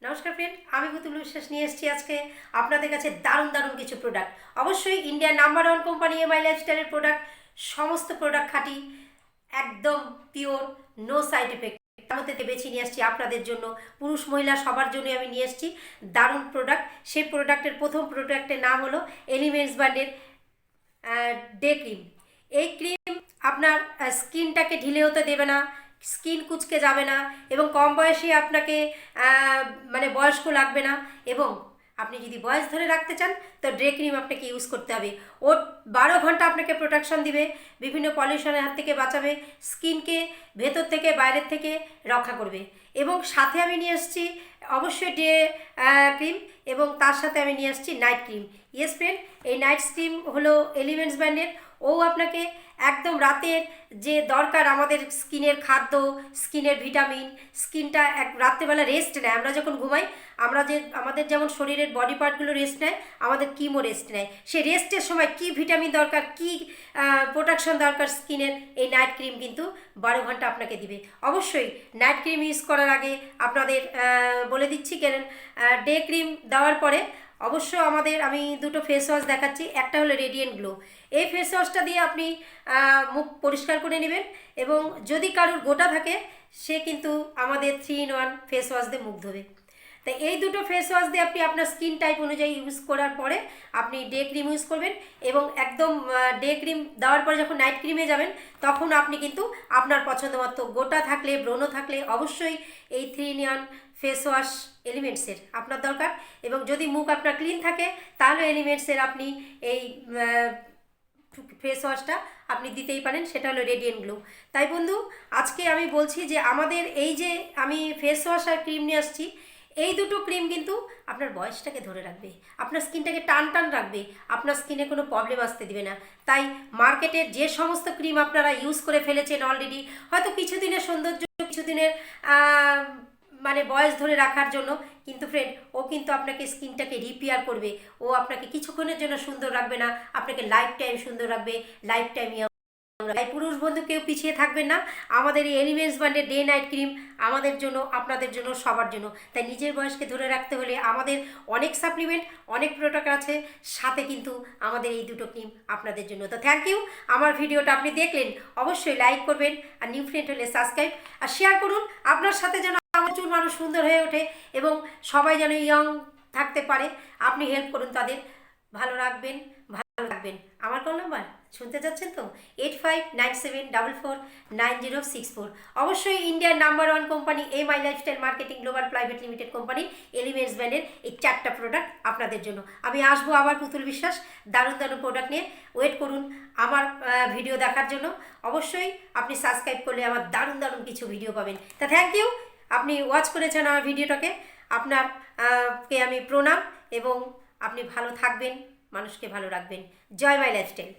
নমস্কার ফ্রেন্ড, আমি পুতুল বিশ্বাস নিয়ে এসেছি আজকে আপনাদের কাছে দারুণ দারুণ কিছু প্রোডাক্ট। অবশ্যই ইন্ডিয়ার নাম্বার ওয়ান কোম্পানি এমআই লাইফস্টাইলের প্রোডাক্ট। সমস্ত প্রোডাক্ট খাঁটি, একদম পিওর, নো সাইড এফেক্ট। তার মধ্যে বেছে নিয়ে আসছি আপনাদের জন্য, পুরুষ মহিলা সবার জন্য আমি নিয়ে এসেছি দারুণ প্রোডাক্ট। সেই প্রোডাক্টের প্রথম প্রোডাক্টের নাম হলো এলিমেন্টস ব্র্যান্ডের ডে ক্রিম। এই ক্রিম আপনার স্কিনটাকে ঢিলে হতে দেবে না, স্কিন কুচকে যাবে না, এবং কম বয়সে আপনাকে মানে বয়স্ক লাগবে না। এবং আপনি যদি বয়স ধরে রাখতে চান তো ডে ক্রিম আপনাকে ইউজ করতে হবে। ও 12 ঘন্টা আপনাকে প্রোটেকশন দিবে, বিভিন্ন পলিউশনের হাত থেকে বাঁচাবে, স্কিনকে ভেতর থেকে বাইরের থেকে রক্ষা করবে। এবং সাথে আমি নিয়ে এসেছি অবশ্যই ডে ক্রিম, এবং তার সাথে আমি নিয়ে আসছি নাইট ক্রিম। ইয়েস ফ্রেন্ড, এই নাইট ক্রিম হলো এলিমেন্টস ব্র্যান্ডের। ও আপনাকে একদম রাতের যে দরকার আমাদের স্কিনের খাদ্য, স্কিনের ভিটামিন, স্কিনটা রাত্রেবেলা রেস্ট নেয়। আমরা যখন ঘুমাই, আমাদের যেমন শরীরের বডি পার্টগুলো রেস্ট নেয়, আমাদের কিমও রেস্ট নেয়। সেই রেস্টের সময় কি ভিটামিন দরকার, কি প্রোটেকশন দরকার স্কিনের, এই নাইট ক্রিম কিন্তু 12 ঘন্টা আপনাকে দিবে। অবশ্যই নাইট ক্রিম ইউজ করার আগে আপনাদের বলে দিচ্ছি কেন, ডে ক্রিম দেওয়ার পরে অবশ্য আমি দুটো ফেস ওয়াশ দেখাচ্ছি। একটা হলো রেডিয়েন্ট গ্লো। এই ফেস ওয়াশটা দিয়ে আপনি মুখ পরিষ্কার করে নেবেন, এবং যদি কারোর গোটা থাকে সে কিন্তু আমাদের 3 in 1 ফেস ওয়াশ দিয়ে মুখ ধোবে। তাই এই দুটো ফেস ওয়াশ দিয়ে আপনি আপনার স্কিন টাইপ অনুযায়ী ইউজ করার পরে আপনি ডে ক্রিম ইউজ করবেন। এবং একদম ডে ক্রিম দেওয়ার পরে যখন নাইট ক্রিমে যাবেন, তখন আপনি কিন্তু আপনার পছন্দ মতো গোটা থাকলে, ব্রণ থাকলে অবশ্যই এই 3 in 1 ফেস ওয়াশ এলিমেন্টসের আপনার দরকার। এবং যদি মুখ আপনার ক্লিন থাকে তাহলে এলিমেন্টসের আপনি এই ফেস ওয়াশটা আপনি দিতেই পারেন, সেটা হলো রেডিয়েন্ট গ্লো। তাই বন্ধু, আজকে আমি বলছি যে আমাদের এই যে আমি ফেস ওয়াশ আর ক্রিম নিয়ে আসছি, এই দুটো ক্রিম কিন্তু আপনার বয়সটাকে ধরে রাখবে, আপনার স্কিনটাকে টান টান রাখবে, আপনার স্কিনে কোনো প্রবলেম আসতে দিবে না। তাই মার্কেটের যে সমস্ত ক্রিম আপনারা ইউজ করে ফেলেছেন অলরেডি, হয়তো কিছুদিনের সৌন্দর্য, কিছুদিনের মানে বয়স ধরে রাখার জন্য, কিন্তু ফ্রেন্ড ও কিন্তু আপনাকে স্কিনটাকে রিপেয়ার করবে। ও আপনাকে কিছুক্ষণের জন্য সুন্দর রাখবে না, আপনাকে লাইফ টাইম সুন্দর রাখবে, লাইফ টাইম। তাই পুরুষ বন্ধু কেউ পিছিয়ে থাকবেন না। আমাদের এই এলিমেন্টস ব্র্যান্ডের ডে নাইট ক্রিম আমাদের জন্য, আপনাদের জন্য, সবার জন্য। তাই নিজের বয়সকে ধরে রাখতে হলে আমাদের অনেক সাপ্লিমেন্ট, অনেক প্রোডাক্ট আছে, সাথে কিন্তু আমাদের এই দুটো ক্রিম আপনাদের জন্য। তো থ্যাংক ইউ। আমার ভিডিওটা আপনি দেখলেন, অবশ্যই লাইক করবেন, আর নিউ ফ্রেন্ড হলে সাবস্ক্রাইব আর শেয়ার করুন। আপনার সাথে যেন প্রচুর মানুষ সুন্দর হয়ে ওঠে এবং সবাই যেন ইয়ং থাকতে পারে। আপনি হেল্প করুন তাদের, ভালো রাখবেন, ভালো রাখবেন। আমার কল নাম্বার শুনতে যাচ্ছেন তো, 8597449064। অবশ্যই ইন্ডিয়ার number one company MI lifestyle marketing global private limited company elements ব্র্যান্ডের এই 4টা প্রোডাক্ট আপনাদের জন্য। আমি আসবো আবার পুতুল বিশ্বাস দারুণ দারুণ প্রোডাক্ট নিয়ে। ওয়েট করুন আমার ভিডিও দেখার জন্য। অবশ্যই আপনি সাবস্ক্রাইব করলে আমার দারুণ দারুণ কিছু ভিডিও পাবেন। তা থ্যাংক ইউ, আপনি ওয়াচ করেছেন আমার ভিডিওটাকে, আপনার কে আমি প্রণাম। এবং আপনি ভালো থাকবেন, মানুষকে ভালো রাখবেন। জয় মাই লাইফস্টাইল।